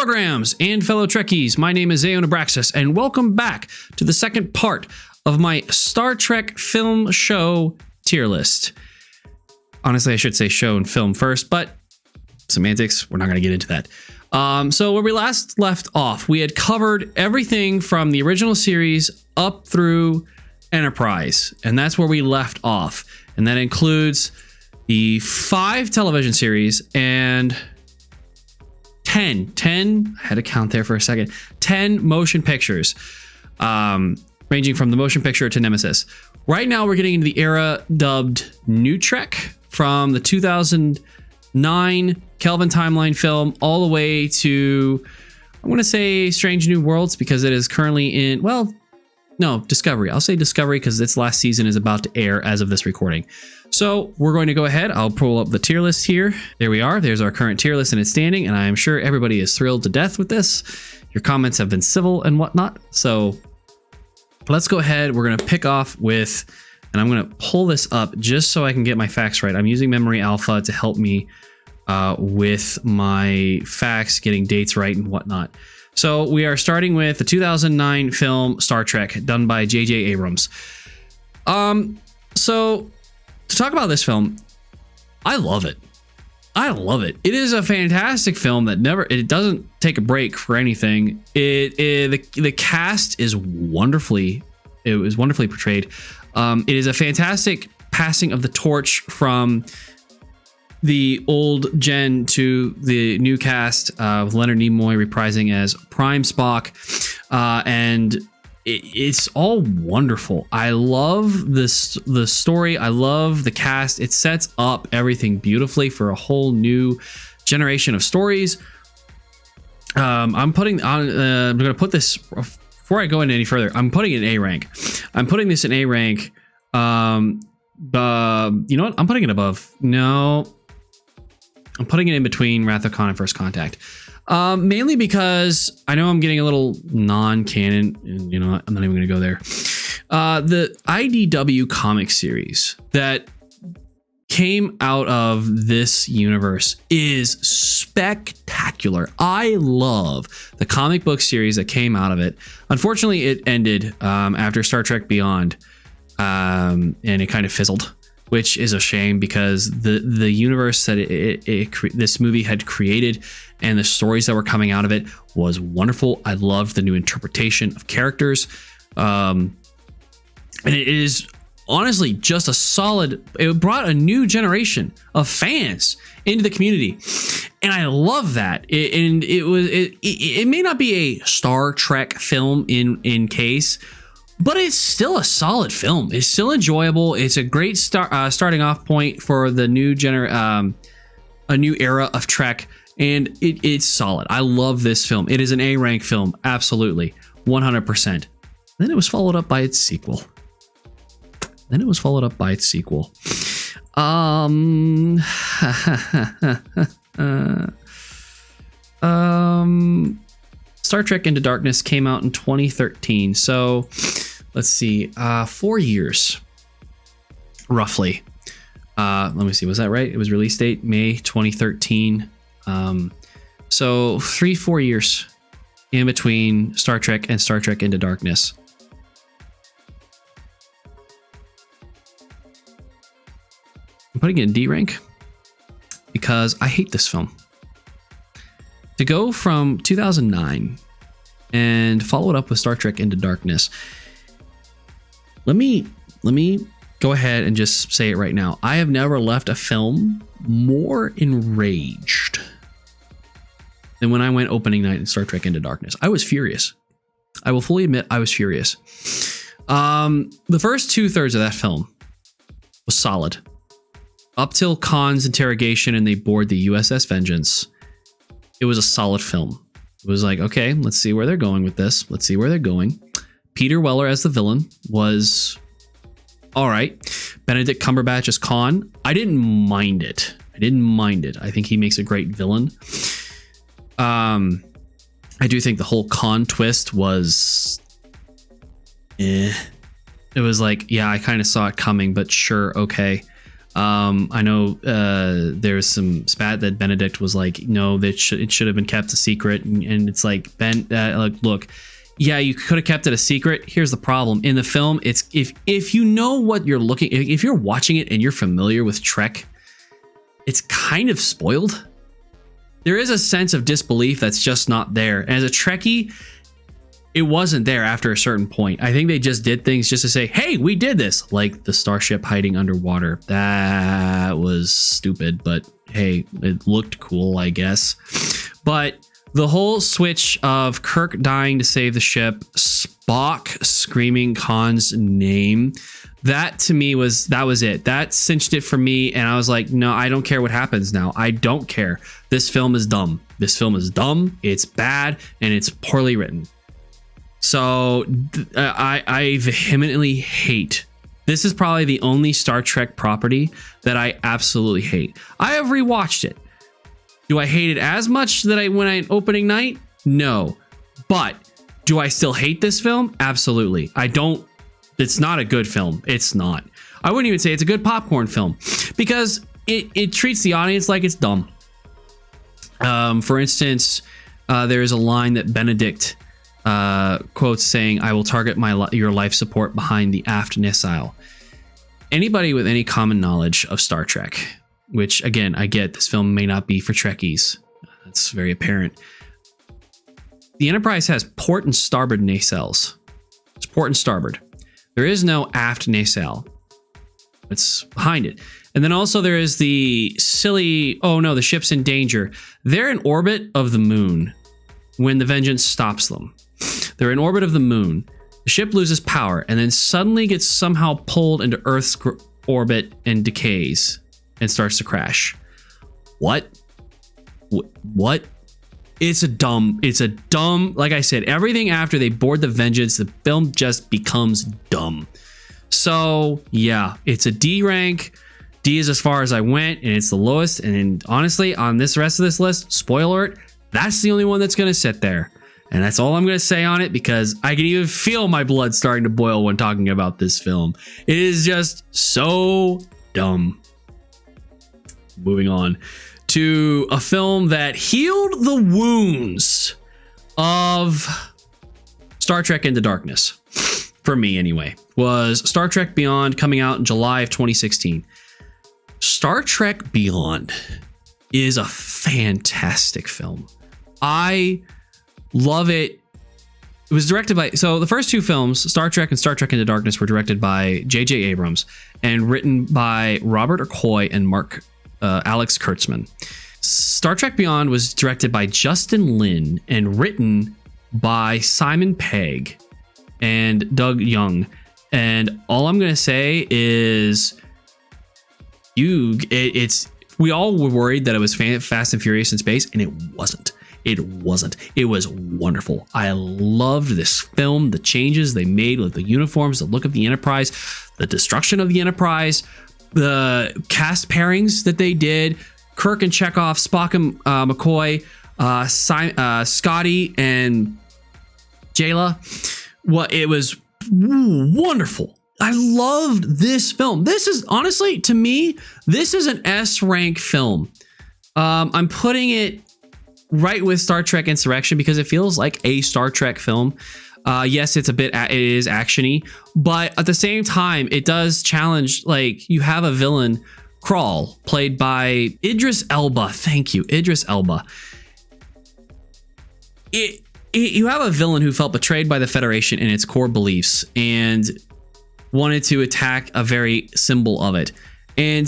programs and fellow Trekkies, my name is Aeon Abraxas, and welcome back to the second part of my Star Trek film show tier list. Honestly, I should say show and film first, but semantics, we're not going to get into that. So where we last left off, we had covered everything from the original series up through Enterprise, and that's where we left off. And that includes the 5 television series and 10, I had to count there for a second, 10 motion pictures, ranging from the motion picture to Nemesis. Right now, we're getting into the era dubbed New Trek, from the 2009 Kelvin Timeline film all the way to, I want to say Strange New Worlds, because it is currently in, well, no, Discovery. I'll say Discovery because its last season is about to air as of this recording. So we're going to go ahead. I'll pull up the tier list here. There we are. There's our current tier list and its standing, and I am sure everybody is thrilled to death with this. Your comments have been civil and whatnot. So let's go ahead. We're going to pick off with, and I'm going to pull this up just so I can get my facts right. I'm using Memory Alpha to help me with my facts, getting dates right and whatnot. So we are starting with the 2009 film Star Trek, done by J.J. Abrams. So to talk about this film, I love it. It is a fantastic film that it doesn't take a break for anything. The cast is wonderfully portrayed. It is a fantastic passing of the torch from the old gen to the new cast, with Leonard Nimoy reprising as Prime Spock, and it's all wonderful. I love the story. I love the cast. It sets up everything beautifully for a whole new generation of stories. I'm going to put this, before I go into any further, I'm putting it in A rank. I'm putting this in A rank. You know what? I'm putting it above. No, I'm putting it in between Wrath of Khan and First Contact. Mainly because I know I'm getting a little non-canon, and you know what? I'm not even going to go there. The IDW comic series that came out of this universe is spectacular. I love the comic book series that came out of it. Unfortunately, it ended after Star Trek Beyond, and it kind of fizzled, which is a shame because the universe that this movie had created and the stories that were coming out of it was wonderful. I loved the new interpretation of characters. And it is honestly just a solid, it brought a new generation of fans into the community. And I love that. It may not be a Star Trek film in case, but it's still a solid film. It's still enjoyable. It's a great starting off point for the new a new era of Trek, and it's solid. I love this film. It is an A rank film, absolutely, 100%. Then it was followed up by its sequel. Star Trek Into Darkness came out in 2013. So let's see, 4 years, roughly. Let me see, was that right? It was release date May 2013. So 3-4 years in between Star Trek and Star Trek Into Darkness. I'm putting it in D rank because I hate this film. To go from 2009 and follow it up with Star Trek Into Darkness, let me go ahead and just say it right now. I have never left a film more enraged than when I went opening night in Star Trek Into Darkness. I was furious. I will fully admit I was furious. The first 2/3 of that film was solid. Up till Khan's interrogation and they board the USS Vengeance, it was a solid film. It was like, okay, let's see where they're going with this. Let's see where they're going. Peter Weller as the villain was all right. Benedict Cumberbatch as Khan, I didn't mind it. I think he makes a great villain. I do think the whole Khan twist was It was like, yeah, I kind of saw it coming, but sure, okay. I know there's some spat that Benedict was like, no, that it should have been kept a secret, and it's like, Ben, like, look, yeah, you could have kept it a secret. Here's the problem in the film: it's if you know what you're looking, if you're watching it and you're familiar with Trek, it's kind of spoiled. There is a sense of disbelief that's just not there. And as a Trekkie, it wasn't there after a certain point. I think they just did things just to say, hey, we did this. Like the starship hiding underwater. That was stupid, but hey, it looked cool, I guess. But the whole switch of Kirk dying to save the ship, Spock screaming Khan's name, that to me was it. That cinched it for me, and I was like, no, I don't care what happens now. I don't care. This film is dumb. This film is dumb. It's bad, and it's poorly written. So I vehemently hate. This is probably the only Star Trek property that I absolutely hate. I have rewatched it. Do I hate it as much that when I opening night? No. But do I still hate this film? Absolutely. I don't. It's not a good film. It's not. I wouldn't even say it's a good popcorn film because it treats the audience like it's dumb. For instance, there is a line that Benedict quotes saying, "I will target your life support behind the aft nacelle." Anybody with any common knowledge of Star Trek, which again, I get this film may not be for Trekkies. That's very apparent. The Enterprise has port and starboard nacelles. It's port and starboard. There is no aft nacelle. It's behind it. And then also there is the silly, oh no, the ship's in danger. They're in orbit of the moon when the Vengeance stops them. They're in orbit of the moon. The ship loses power and then suddenly gets somehow pulled into Earth's orbit and decays and starts to crash. What? What? It's a dumb, like I said, everything after they board the Vengeance, the film just becomes dumb. So yeah, it's a D rank. D is as far as I went, and it's the lowest. And honestly, on this rest of this list, spoiler alert, that's the only one that's going to sit there. And that's all I'm going to say on it because I can even feel my blood starting to boil when talking about this film. It is just so dumb. Moving on to a film that healed the wounds of Star Trek Into Darkness, for me anyway, was Star Trek Beyond, coming out in July of 2016. Star Trek Beyond is a fantastic film. I love it. It was directed by, so the first two films, Star Trek and Star Trek Into Darkness, were directed by J.J. Abrams and written by Robert Okoye and Alex Kurtzman. Star Trek Beyond was directed by Justin Lin and written by Simon Pegg and Doug Young. And all I'm going to say is we all were worried that it was Fast and Furious in space, and it wasn't. It wasn't. It was wonderful. I loved this film, the changes they made with the uniforms, the look of the Enterprise, the destruction of the Enterprise, the cast pairings that they did, Kirk and Chekhov, Spock and McCoy, Scotty and Jayla. Well, it was wonderful. I loved this film. This is honestly, to me, this is an S rank film. I'm putting it right with Star Trek Insurrection because it feels like a Star Trek film. Yes, it is actiony, but at the same time, it does challenge, like, you have a villain, Krall, played by Idris Elba. Thank you, Idris Elba. You have a villain who felt betrayed by the Federation in its core beliefs and wanted to attack a very symbol of it. And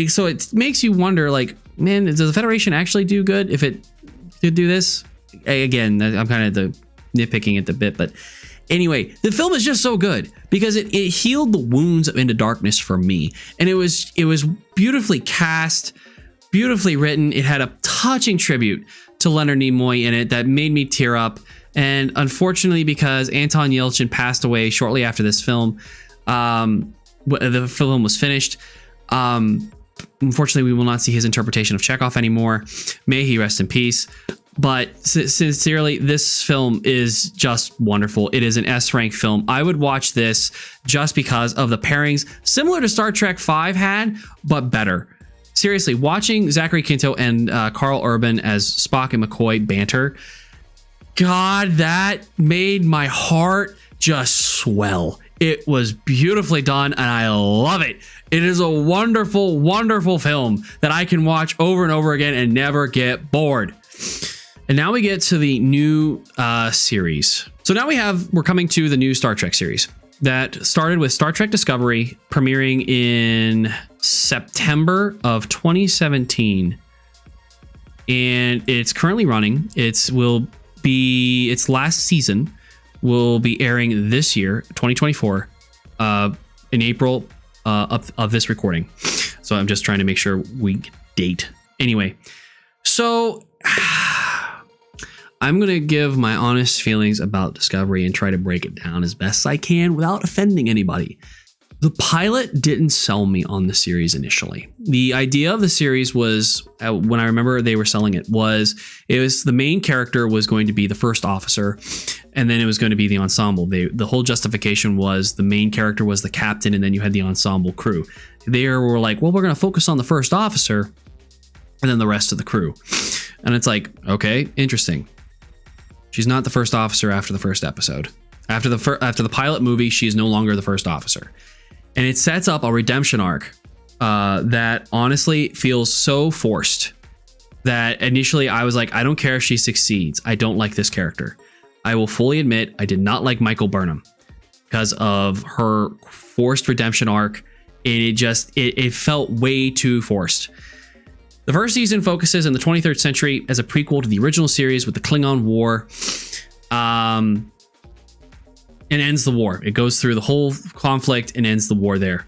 so it makes you wonder, like, man, does the Federation actually do good if it did do this? Again, I'm kind of nitpicking at the bit, but anyway, the film is just so good because it healed the wounds of Into Darkness for me. And it was beautifully cast, beautifully written. It had a touching tribute to Leonard Nimoy in it that made me tear up. And unfortunately, because Anton Yelchin passed away shortly after this film, the film was finished. Unfortunately, we will not see his interpretation of Chekhov anymore. May he rest in peace. But sincerely, this film is just wonderful. It is an S-rank film. I would watch this just because of the pairings, similar to Star Trek V had, but better. Seriously, watching Zachary Quinto and Carl Urban as Spock and McCoy banter, God, that made my heart just swell. It was beautifully done, and I love it. It is a wonderful, wonderful film that I can watch over and over again and never get bored. And now we get to the new series. So now we're coming to the new Star Trek series that started with Star Trek Discovery, premiering in September of 2017. And it's currently running. Its last season will be airing this year, 2024, in April of this recording. So I'm just trying to make sure we date. Anyway, so I'm going to give my honest feelings about Discovery and try to break it down as best I can without offending anybody. The pilot didn't sell me on the series initially. The idea of the series was, when I remember they were selling it, was the main character was going to be the first officer, and then it was going to be the ensemble. The whole justification was the main character was the captain, and then you had the ensemble crew. They were like, well, we're going to focus on the first officer, and then the rest of the crew. And it's like, okay, interesting. She's not the first officer after the first episode. After the pilot movie, she is no longer the first officer. And it sets up a redemption arc that honestly feels so forced that initially I was like, I don't care if she succeeds. I don't like this character. I will fully admit I did not like Michael Burnham because of her forced redemption arc. And it felt way too forced. The first season focuses in the 23rd century as a prequel to the original series with the Klingon War. And ends the war. It goes through the whole conflict and ends the war there.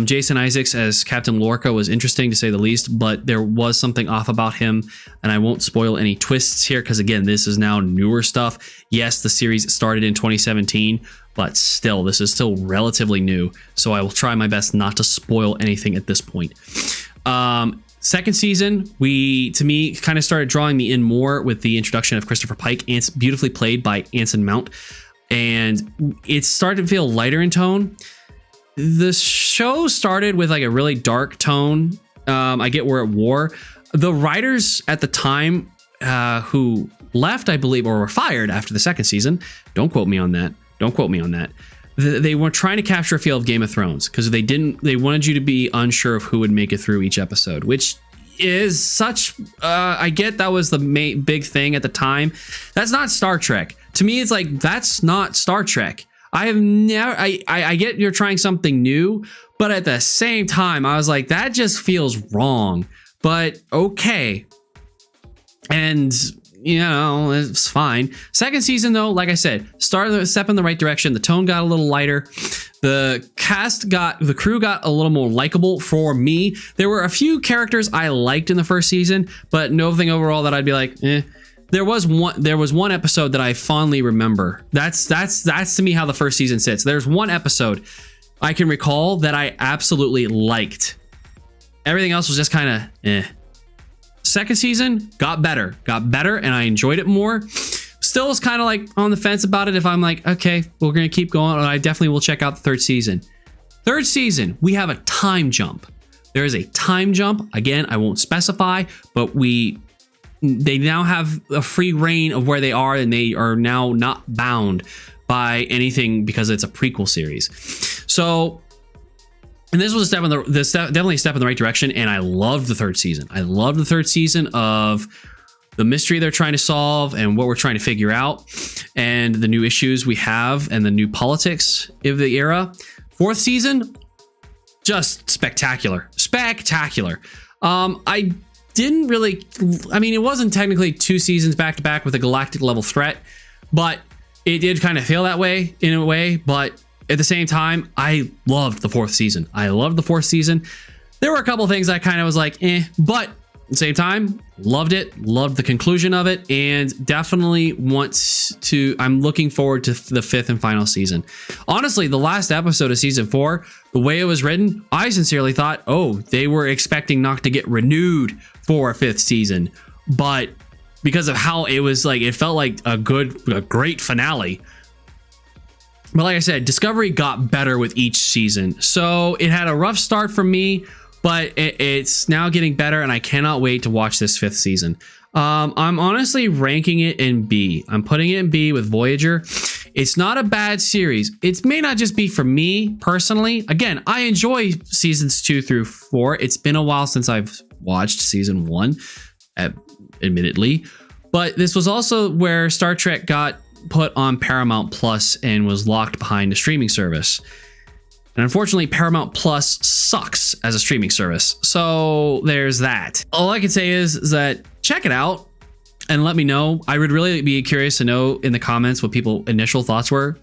Jason Isaacs as Captain Lorca was interesting to say the least, but there was something off about him, and I won't spoil any twists here because, again, this is now newer stuff. Yes, the series started in 2017, but still, this is still relatively new, so I will try my best not to spoil anything at this point. Second season, to me, kind of started drawing me in more with the introduction of Christopher Pike, beautifully played by Anson Mount. And it started to feel lighter in tone. The show started with like a really dark tone. I get we're at war. The writers at the time who left, I believe, or were fired after the second season. Don't quote me on that. They were trying to capture a feel of Game of Thrones because they wanted you to be unsure of who would make it through each episode, which is such, I get that was the big thing at the time. That's not Star Trek. To me, it's like, that's not Star Trek. I get you're trying something new, but at the same time, I was like, that just feels wrong, but okay. And, it's fine. Second season, though, like I said, started a step in the right direction. The tone got a little lighter. The crew got a little more likable for me. There were a few characters I liked in the first season, but nothing overall that I'd be like, eh. There was one episode that I fondly remember. That's to me how the first season sits. There's one episode I can recall that I absolutely liked. Everything else was just kind of eh. Second season got better, and I enjoyed it more. Still was kind of like on the fence about it. If I'm like, okay, we're going to keep going, I definitely will check out the third season. Third season, we have a time jump. There is a time jump. Again, I won't specify, but they now have a free reign of where they are, and they are now not bound by anything because it's a prequel series. So, and this was definitely a step in the right direction, and I loved the third season. I loved the third season of the mystery they're trying to solve and what we're trying to figure out, and the new issues we have and the new politics of the era. Fourth season, just spectacular. I didn't really, it wasn't technically two seasons back to back with a galactic level threat, but it did kind of feel that way in a way. But at the same time, I loved the fourth season. There were a couple things I kind of was like, but at the same time, loved it, loved the conclusion of it, and definitely I'm looking forward to the fifth and final season. Honestly, the last episode of season 4, the way it was written, I sincerely thought, they were expecting not to get renewed for a fifth season. But because of how it was like, it felt like a great finale. But like I said, Discovery got better with each season. So it had a rough start for me, but it's now getting better, and I cannot wait to watch this 5th season. I'm honestly ranking it in B. I'm putting it in B with Voyager. It's not a bad series. It may not just be for me personally. Again, I enjoy seasons 2 through 4. It's been a while since I've watched season 1, admittedly. But this was also where Star Trek got put on Paramount Plus and was locked behind a streaming service. And unfortunately, Paramount Plus sucks as a streaming service. So there's that. All I can say is that check it out and let me know. I would really be curious to know in the comments what people's initial thoughts were.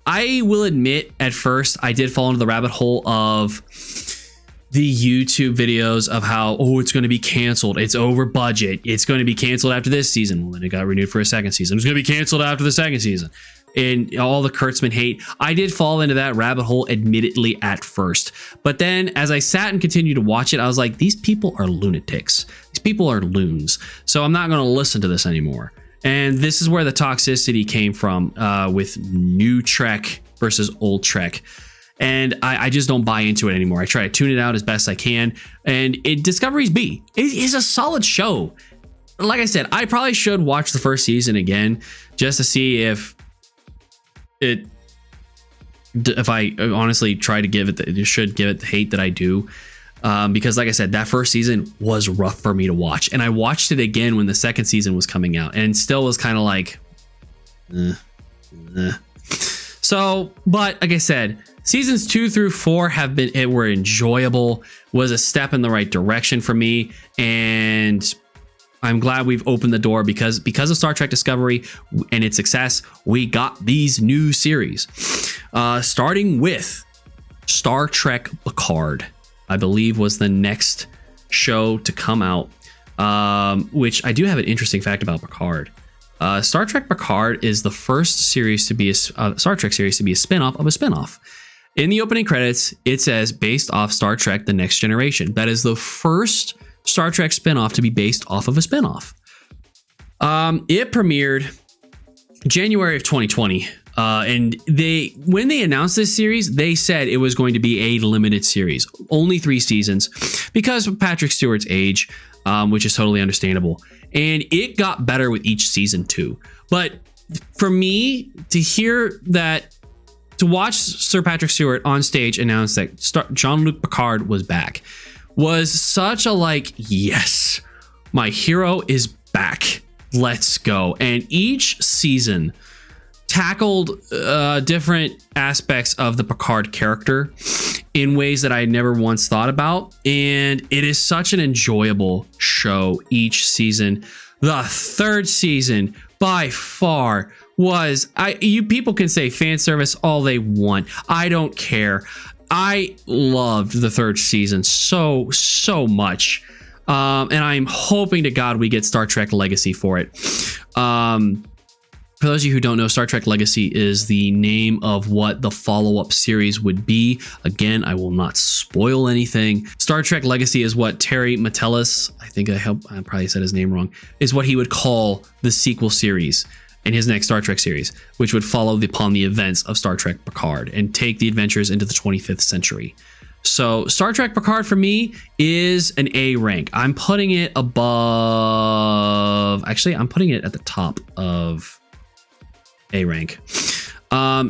I will admit, at first, I did fall into the rabbit hole of the YouTube videos of how, oh, it's going to be canceled. It's over budget. It's going to be canceled after this season. Well, then it got renewed for a second season. It's going to be canceled after the second season. And all the Kurtzman hate. I did fall into that rabbit hole, admittedly, at first. But then as I sat and continued to watch it, I was like, these people are lunatics. These people are loons. So I'm not going to listen to this anymore. And this is where the toxicity came from with new Trek versus old Trek. And I just don't buy into it anymore. I try to tune it out as best I can. And Discovery's B. It is a solid show. Like I said, I probably should watch the first season again just to see if I honestly try to give it the hate that I do. Because like I said, that first season was rough for me to watch. And I watched it again when the second season was coming out and still was kind of like, So, but like I said, seasons 2 through 4 were enjoyable, was a step in the right direction for me. And I'm glad we've opened the door because of Star Trek Discovery and its success, we got these new series. Starting with Star Trek Picard, I believe was the next show to come out, which I do have an interesting fact about Picard. Star Trek Picard is the first series to be a Star Trek series to be a spinoff of a spinoff. In the opening credits, it says based off Star Trek The Next Generation. That is the first Star Trek spinoff to be based off of a spinoff. It premiered January of 2020. And when they announced this series, they said it was going to be a limited series, only 3 seasons, because of Patrick Stewart's age, which is totally understandable. And it got better with each season too. But for me to watch Sir Patrick Stewart on stage announce that Jean-Luc Picard was back was such a yes, my hero is back. Let's go. And each season tackled different aspects of the Picard character in ways that I never once thought about. And it is such an enjoyable show each season. The 3rd season by far was, you people can say fan service all they want. I don't care. I loved the 3rd season so much. And I'm hoping to God we get Star Trek Legacy for it. For those of you who don't know, Star Trek Legacy is the name of what the follow-up series would be. Again, I will not spoil anything. Star Trek Legacy is what Terry Matalas, I probably said his name wrong, is what he would call the sequel series in his next Star Trek series, which would follow upon the events of Star Trek Picard and take the adventures into the 25th century. So Star Trek Picard for me is an A rank. I'm putting it above, actually, I'm putting it at the top of A rank.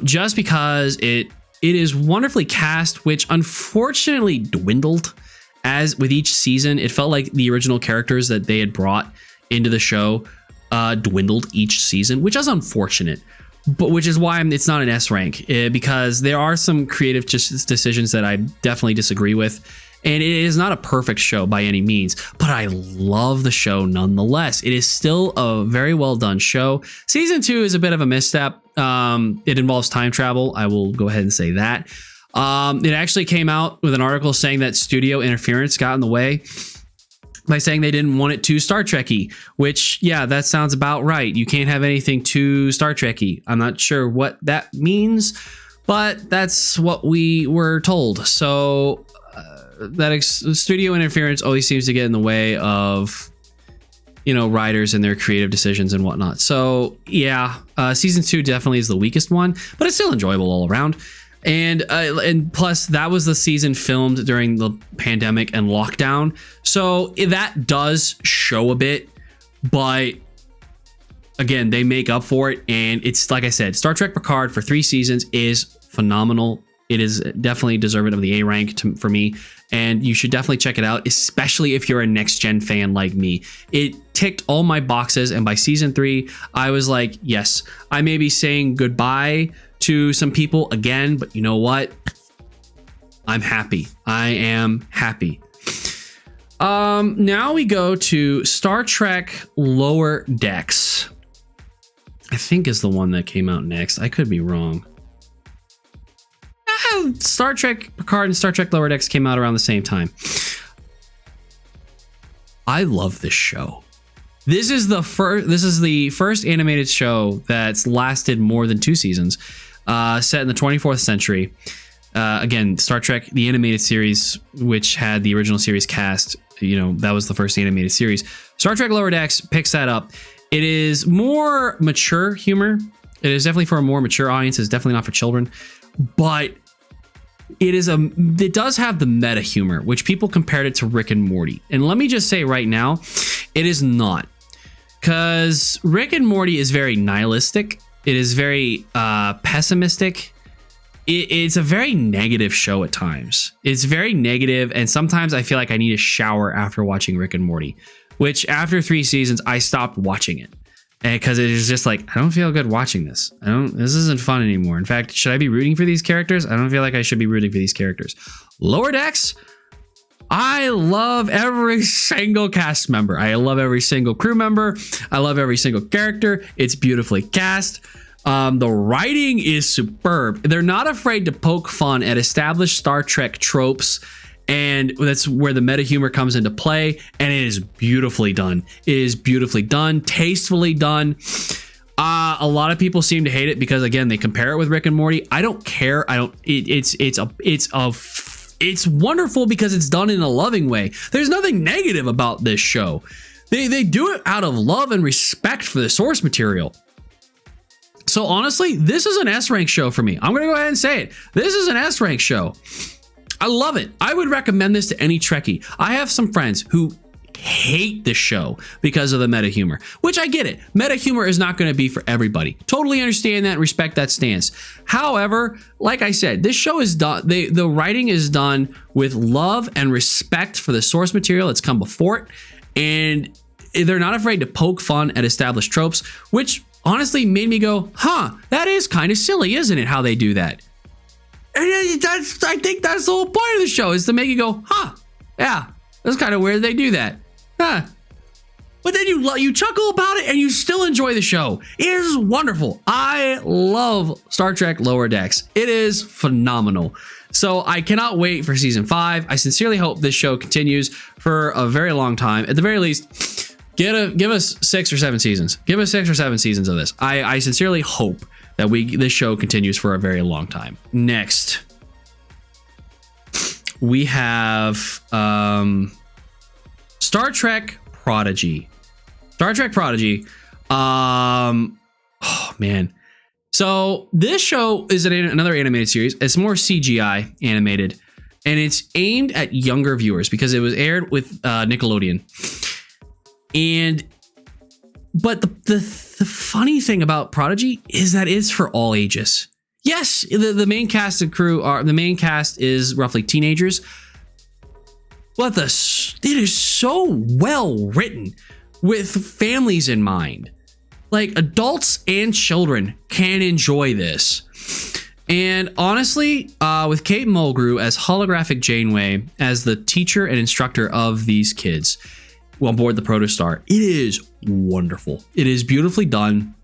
Just because it is wonderfully cast, which unfortunately dwindled as with each season. It felt like the original characters that they had brought into the show dwindled each season, which is unfortunate, but which is why it's not an S rank, because there are some creative decisions that I definitely disagree with. And it is not a perfect show by any means, but I love the show nonetheless. It is still a very well done show. Season 2 is a bit of a misstep. It involves time travel. I will go ahead and say that. It actually came out with an article saying that studio interference got in the way by saying they didn't want it too Star Trek-y, which, yeah, that sounds about right. You can't have anything too Star Trek-y. I'm not sure what that means, but that's what we were told. So that studio interference always seems to get in the way of writers and their creative decisions and whatnot. So yeah, season 2 definitely is the weakest one, but it's still enjoyable all around. And plus that was the season filmed during the pandemic and lockdown, so that does show a bit, but again, they make up for it. And it's like I said, Star Trek Picard for 3 seasons is phenomenal. It is definitely deserving of the A rank for me, and you should definitely check it out, especially if you're a next gen fan like me. It ticked all my boxes, and by season 3 I was like, yes, I may be saying goodbye to some people again, but you know what? I'm happy. I am happy. Now we go to Star Trek Lower Decks. I think is the one that came out next. I could be wrong. Star Trek Picard and Star Trek Lower Decks came out around the same time. I love this show. This is the first animated show that's lasted more than 2 seasons. Set in the 24th century. Again, Star Trek, the animated series, which had the original series cast, that was the first animated series. Star Trek Lower Decks picks that up. It is more mature humor. It is definitely for a more mature audience. It's definitely not for children, but it does have the meta humor, which people compared it to Rick and Morty. And let me just say right now, it is not, because Rick and Morty is very nihilistic. It is very pessimistic. It's a very negative show at times. It's very negative, and sometimes I feel like I need a shower after watching Rick and Morty, which after 3 seasons, I stopped watching it. Because it is just like, I don't feel good watching this. This isn't fun anymore. In fact, should I be rooting for these characters? I don't feel like I should be rooting for these characters. Lower Decks, I love every single cast member. I love every single crew member. I love every single character. It's beautifully cast. The writing is superb. They're not afraid to poke fun at established Star Trek tropes, and that's where the meta humor comes into play, and it is beautifully done. It is beautifully done, tastefully done. A lot of people seem to hate it because, again, they compare it with Rick and Morty. I don't care. It's wonderful because it's done in a loving way. There's nothing negative about this show. They do it out of love and respect for the source material. So honestly, this is an S rank show for me. I'm going to go ahead and say it. This is an S rank show. I love it. I would recommend this to any Trekkie. I have some friends who hate this show because of the meta humor, which I get it. Meta humor is not going to be for everybody. Totally understand that and respect that stance. However, like I said, this show is done. The writing is done with love and respect for the source material that's come before it. And they're not afraid to poke fun at established tropes, which honestly made me go, that is kind of silly, isn't it? How they do that. And I think that's the whole point of the show, is to make you go, yeah, that's kind of weird they do that. But then you chuckle about it and you still enjoy the show. It is wonderful. I love Star Trek Lower Decks. It is phenomenal. So I cannot wait for season 5. I sincerely hope this show continues for a very long time. At the very least, give us 6 or 7 seasons. Give us 6 or 7 seasons of this. I sincerely hope that this show continues for a very long time. Next, we have Star Trek Prodigy. Star Trek Prodigy. Oh man. So this show is another animated series. It's more CGI animated, and it's aimed at younger viewers because it was aired with Nickelodeon. But the funny thing about Prodigy is that it's for all ages. Yes, the main cast and crew the main cast is roughly teenagers, but it is so well written with families in mind. Like, adults and children can enjoy this. And honestly, with Kate Mulgrew as holographic Janeway, as the teacher and instructor of these kids on board the Protostar, it is wonderful. It is beautifully done.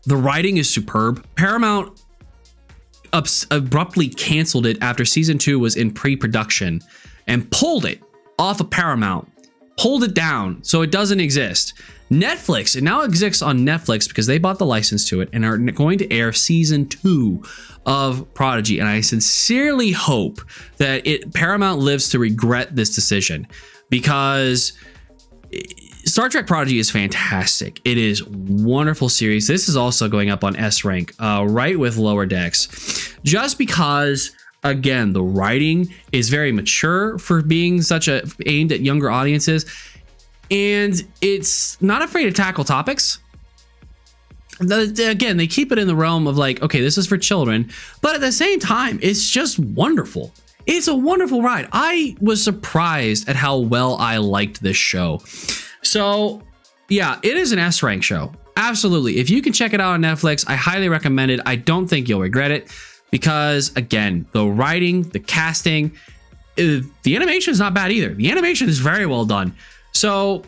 The writing is superb. Paramount abruptly canceled it after season 2 was in pre-production and pulled it off of Paramount, pulled it down so it doesn't exist. Netflix, it now exists on Netflix because they bought the license to it and are going to air season 2 of Prodigy. And I sincerely hope that Paramount lives to regret this decision, because Star Trek Prodigy is fantastic. It is wonderful series. This is also going up on S rank, right with Lower Decks, just because, again, the writing is very mature for being aimed at younger audiences, and it's not afraid to tackle topics. Again, they keep it in the realm of like, okay, this is for children, but at the same time, it's just wonderful. It's a wonderful ride. I was surprised at how well I liked this show. So yeah, it is an S rank show. Absolutely. If you can check it out on Netflix, I highly recommend it. I don't think you'll regret it because, again, the writing, the casting, the animation is not bad either. The animation is very well done. So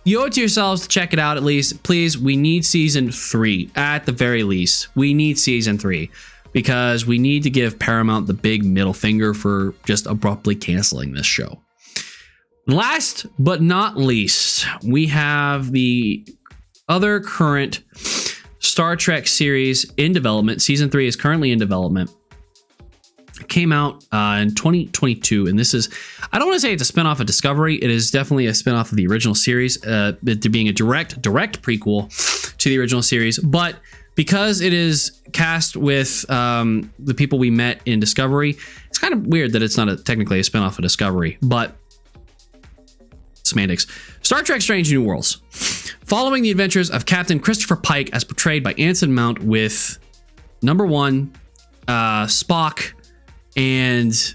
you owe it to yourselves to check it out at least. Please, we need season 3 at the very least. We need season 3 because we need to give Paramount the big middle finger for just abruptly canceling this show. Last but not least, we have the other current Star Trek series in development. Season 3 is currently in development. It came out in 2022, and this is, I don't want to say it's a spinoff of Discovery. It is definitely a spinoff of the original series, being a direct prequel to the original series. But because it is cast with the people we met in Discovery, it's kind of weird that it's not technically a spinoff of Discovery, but semantics. Star Trek Strange New Worlds. Following the adventures of Captain Christopher Pike as portrayed by Anson Mount with number 1, Spock, and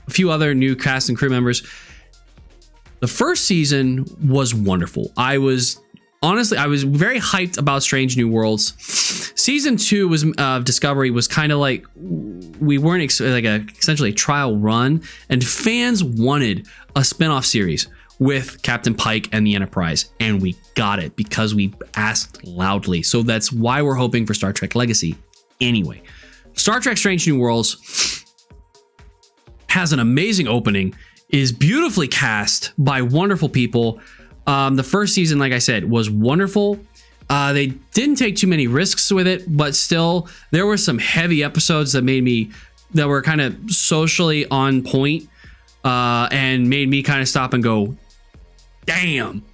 a few other new cast and crew members. The first season was wonderful. I was very hyped about Strange New Worlds. Season 2 was Discovery was kind of like, we weren't essentially a trial run, and fans wanted a spinoff series with Captain Pike and the Enterprise, and we got it because we asked loudly. So that's why we're hoping for Star Trek Legacy. Anyway, Star Trek Strange New Worlds has an amazing opening, is beautifully cast by wonderful people. The first season, like I said, was wonderful. They didn't take too many risks with it, but still, there were some heavy episodes that were kind of socially on point, and made me kind of stop and go, damn,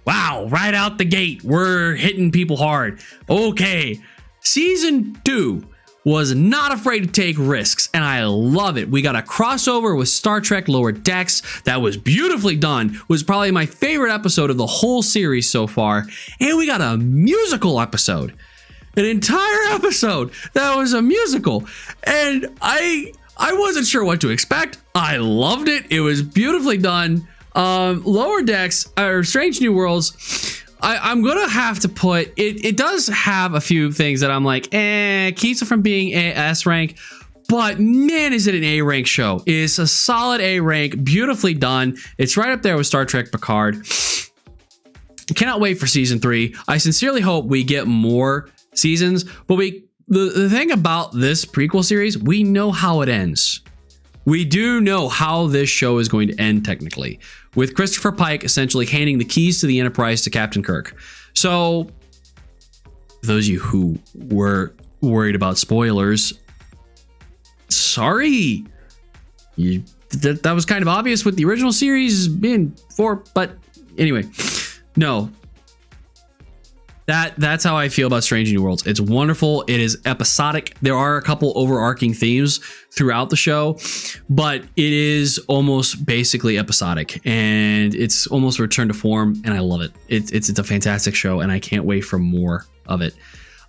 wow, right out the gate, we're hitting people hard. Okay, season 2 was not afraid to take risks, and I love it. We got a crossover with Star Trek Lower Decks that was beautifully done, was probably my favorite episode of the whole series so far, and we got a musical episode, an entire episode that was a musical, and I wasn't sure what to expect. I loved it. It was beautifully done. Lower Decks, or Strange New Worlds, I'm gonna have to put it. It does have a few things that I'm like, keeps it from being a S rank, but man, is it an A rank show? It's a solid A rank, beautifully done. It's right up there with Star Trek Picard. Cannot wait for season 3. I sincerely hope we get more seasons, but the thing about this prequel series, we know how it ends. We do know how this show is going to end technically, with Christopher Pike essentially handing the keys to the Enterprise to Captain Kirk. So, those of you who were worried about spoilers, sorry. That was kind of obvious with the original series being 4, but anyway, no. That's how I feel about Strange New Worlds. It's wonderful. It is episodic. There are a couple overarching themes throughout the show, but it is almost basically episodic, and it's almost a return to form, and I love it. It's a fantastic show, and I can't wait for more of it.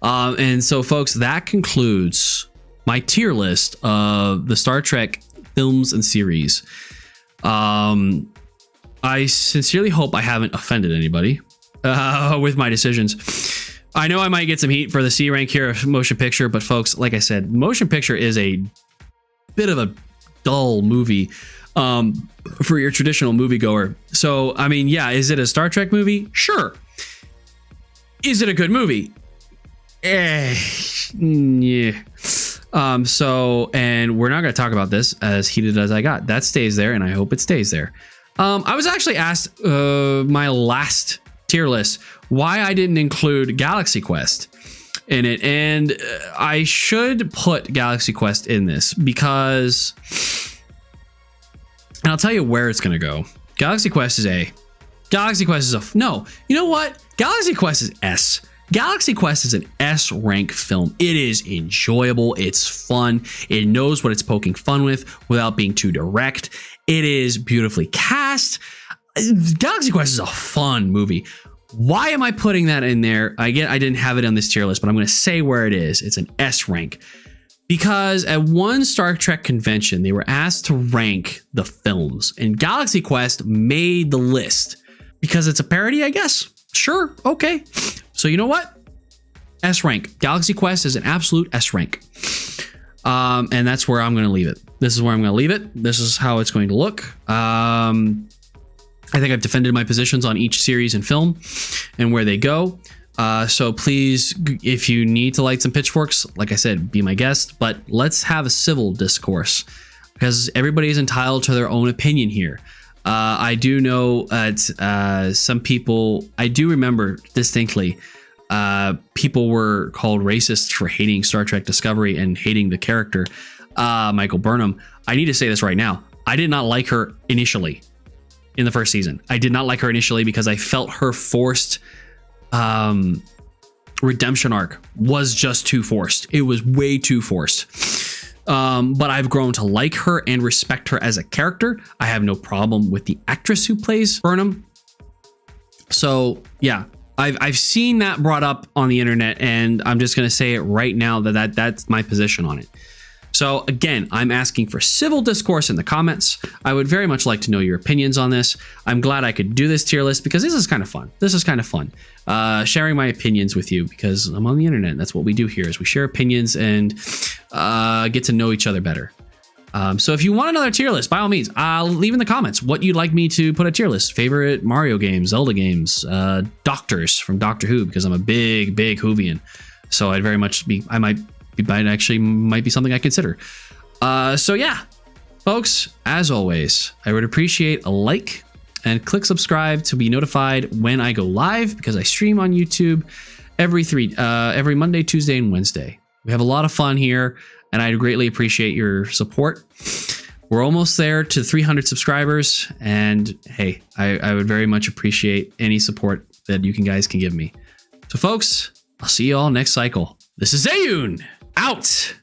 And so, folks, that concludes my tier list of the Star Trek films and series. I sincerely hope I haven't offended anybody with my decisions. I know I might get some heat for the C rank here of motion picture, but folks, like I said, motion picture is a bit of a dull movie for your traditional moviegoer. So, I mean, yeah, is it a Star Trek movie? Sure. Is it a good movie? Yeah. So, and we're not going to talk about this as heated as I got. That stays there, and I hope it stays there. I was actually asked my last tier list why I didn't include Galaxy Quest in it, and I should put Galaxy Quest in this because, and I'll tell you where it's going to go. Galaxy Quest is A. Galaxy Quest is a no. You know what? Galaxy Quest is S. Galaxy Quest is an S rank film. It is enjoyable. It's fun. It knows what it's poking fun with without being too direct. It is beautifully cast. Galaxy Quest is a fun movie. Why am I putting that in there? Again, I didn't have it on this tier list, but I'm going to say where it is. It's an S rank. Because at one Star Trek convention, they were asked to rank the films, and Galaxy Quest made the list because it's a parody, I guess. Sure, okay. So you know what? S rank. Galaxy Quest is an absolute S rank. And that's where I'm going to leave it. This is where I'm going to leave it. This is how it's going to look. I think I've defended my positions on each series and film and where they go. So please, if you need to light some pitchforks, like I said, be my guest, but let's have a civil discourse because everybody is entitled to their own opinion here. I do know that some people, I do remember distinctly, people were called racist for hating Star Trek Discovery and hating the character, Michael Burnham. I need to say this right now. I did not like her initially in the first season. I did not like her initially because I felt her forced redemption arc was just too forced. It was way too forced. But I've grown to like her and respect her as a character. I have no problem with the actress who plays Burnham. So yeah, I've seen that brought up on the internet, and I'm just going to say it right now that's my position on it. So again, I'm asking for civil discourse in the comments. I would very much like to know your opinions on this. I'm glad I could do this tier list because this is kind of fun. This is kind of fun. Sharing my opinions with you because I'm on the internet. That's what we do here is we share opinions and get to know each other better. So if you want another tier list, by all means, leave in the comments what you'd like me to put a tier list. Favorite Mario games, Zelda games, Doctors from Doctor Who, because I'm a big Whovian. So I'd very much be, might be something I consider. So yeah, folks, as always, I would appreciate a like and click subscribe to be notified when I go live because I stream on YouTube every Monday, Tuesday, and Wednesday. We have a lot of fun here, and I greatly appreciate your support. We're almost there to 300 subscribers, and hey, I would very much appreciate any support that you guys can give me. So folks, I'll see you all next cycle. This is Zayun, out!